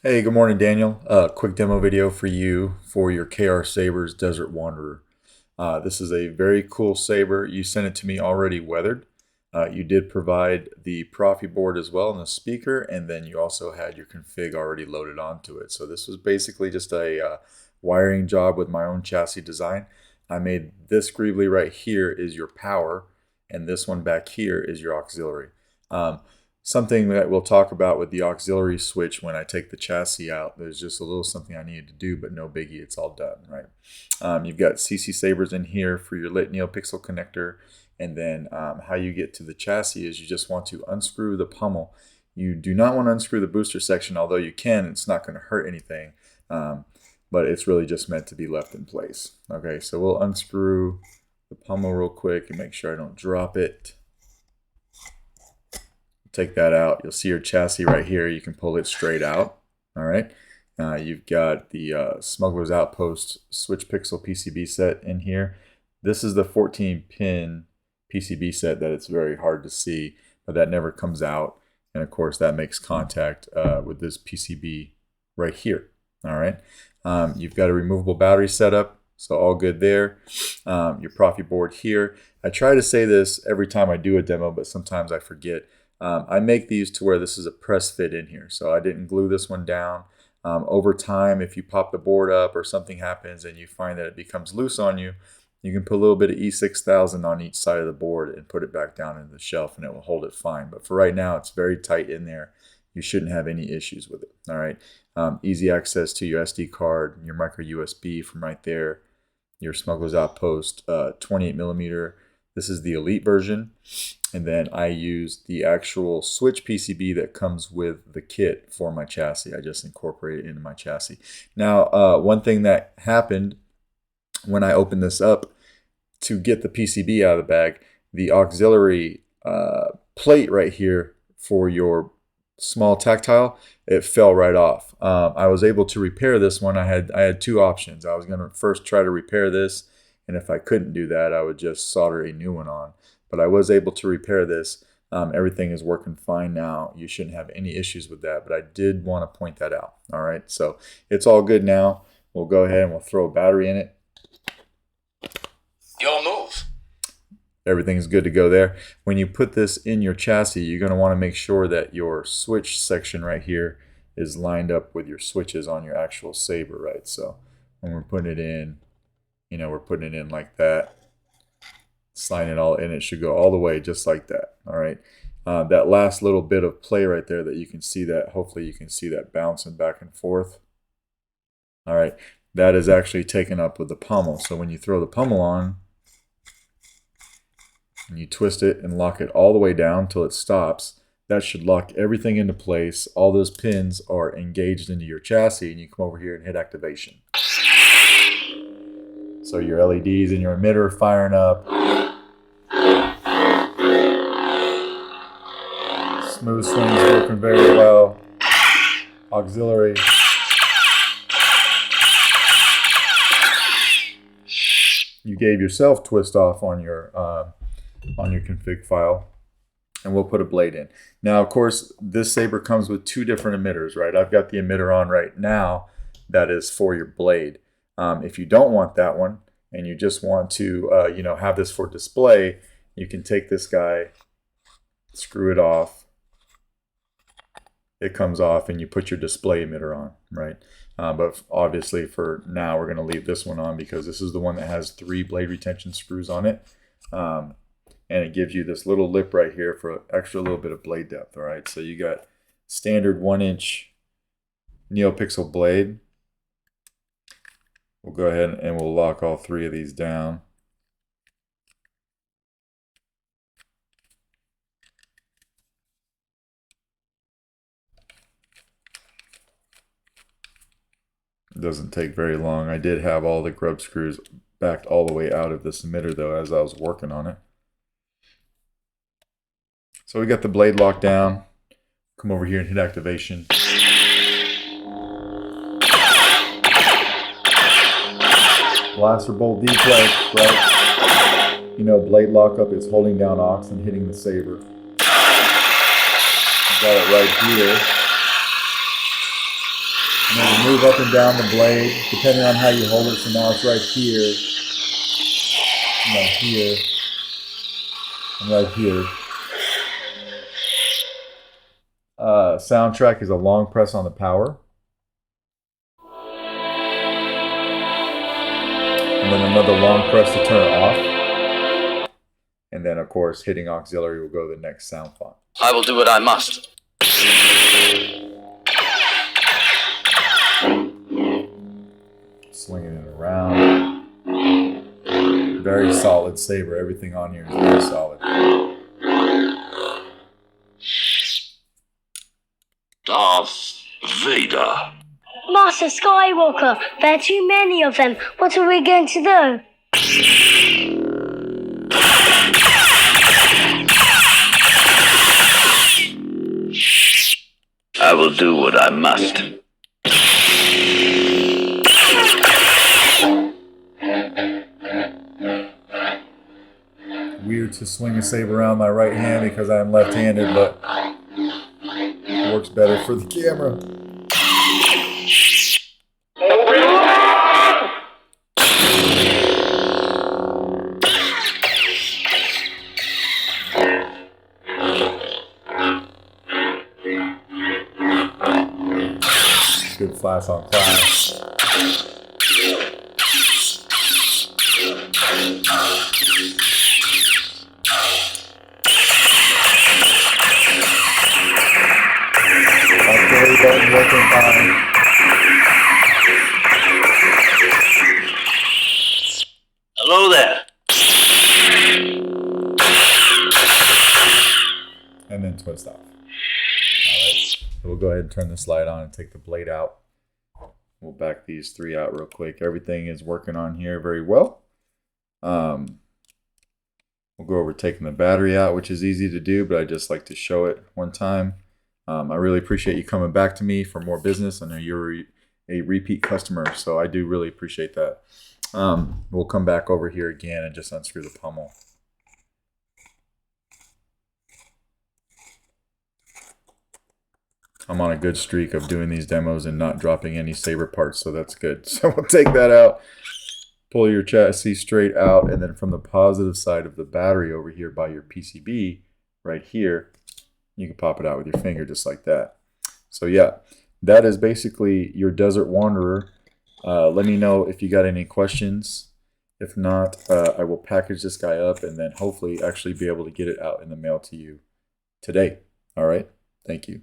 Hey, good morning, Daniel. Quick demo video for you for your KR Sabers Desert Wanderer. This is a very cool saber. You sent it to me already weathered. You did provide the Proffie board as well and the speaker, and then you also had your config already loaded onto it. So this was basically just a wiring job with my own chassis design. I made this greebly right here is your power, and this one back here is your auxiliary. Something that we'll talk about with the auxiliary switch when I take the chassis out, there's just a little something I needed to do, but no biggie, it's all done, right? You've got CC Sabers in here for your lit NeoPixel connector, and then how you get to the chassis is you just want to unscrew the pommel. You do not want to unscrew the booster section, although you can, it's not going to hurt anything, but it's really just meant to be left in place. Okay, so we'll unscrew the pommel real quick and make sure I don't drop it. Take that out. You'll see your chassis right here. You can pull it straight out. All right. You've got the Smuggler's Outpost Switch Pixel PCB set in here. This is the 14-pin PCB set that it's very hard to see, but that never comes out. And of course, that makes contact with this PCB right here. All right. You've got a removable battery setup. So all good there. Your Proffie board here. I try to say this every time I do a demo, but sometimes I forget. I make these to where this is a press fit in here, so I didn't glue this one down. Over time, if you pop the board up or something happens and you find that it becomes loose on you, you can put a little bit of E6000 on each side of the board and put it back down into the shelf and it will hold it fine. But for right now, it's very tight in there. You shouldn't have any issues with it. All right. Easy access to your SD card, your micro USB from right there, your Smuggler's Outpost 28mm. This is the Elite version. And then I use the actual switch PCB that comes with the kit for my chassis. I just incorporate it into my chassis. Now, one thing that happened when I opened this up to get the PCB out of the bag, the auxiliary plate right here for your small tactile, it fell right off. I was able to repair this one. I had two options. I was going to first try to repair this, and if I couldn't do that, I would just solder a new one on. But I was able to repair this. Everything is working fine now. You shouldn't have any issues with that, but I did want to point that out. All right, so it's all good now. We'll go ahead and we'll throw a battery in it. Your move. Everything's good to go there. When you put this in your chassis, you're going to want to make sure that your switch section right here is lined up with your switches on your actual saber, right? So when we're putting it in, you know, we're putting it in like that. Slide it all in, it should go all the way just like that. All right. That last little bit of play right there that you can see that, hopefully you can see that bouncing back and forth. All right. That is actually taken up with the pommel. So when you throw the pommel on, and you twist it and lock it all the way down until it stops, that should lock everything into place. All those pins are engaged into your chassis, and you come over here and hit activation. So your LEDs and your emitter are firing up. Smooth swing is working very well. Auxiliary. You gave yourself twist off on your config file, and we'll put a blade in. Now, of course, this saber comes with two different emitters, right? I've got the emitter on right now that is for your blade. If you don't want that one and you just want to, you know, have this for display, you can take this guy, screw it off. It comes off and you put your display emitter on, right? But obviously for now, we're going to leave this one on because this is the one that has 3 blade retention screws on it. And it gives you this little lip right here for extra little bit of blade depth, all right? So you got standard 1-inch NeoPixel blade. We'll go ahead and we'll lock all 3 of these down. It doesn't take very long. I did have all the grub screws backed all the way out of this emitter though as I was working on it. So we got the blade locked down. Come over here and hit activation. Blaster bolt deflex, right? You know, blade lockup is holding down aux and hitting the saber. Got it right here. And then move up and down the blade, depending on how you hold it. So now it's right here, right here, and right here. Soundtrack is a long press on the power. And then another long press to turn it off. And then, of course, hitting auxiliary will go to the next sound font. I will do what I must. Swinging it around. Very solid saber. Everything on here is very solid. Darth Vader. Master Skywalker, there are too many of them. What are we going to do? I will do what I must. Weird to swing a saber around my right hand because I'm left-handed, but it works better for the camera. Good flash on class. Auxiliary button working fine. Hello there. And then twist off. Alright, so we'll go ahead and turn this light on and take the blade out. We'll back these three out real quick. Everything is working on here very well. We'll go over taking the battery out, which is easy to do, but I just like to show it one time. I really appreciate you coming back to me for more business. I know you're a repeat customer, so I do really appreciate that. We'll come back over here again and just unscrew the pommel. I'm on a good streak of doing these demos and not dropping any saber parts, so that's good. So we'll take that out, pull your chassis straight out, and then from the positive side of the battery over here by your PCB, right here, you can pop it out with your finger just like that. So yeah, that is basically your Desert Wanderer. Let me know if you got any questions. If not, I will package this guy up and then hopefully actually be able to get it out in the mail to you today. All right, thank you.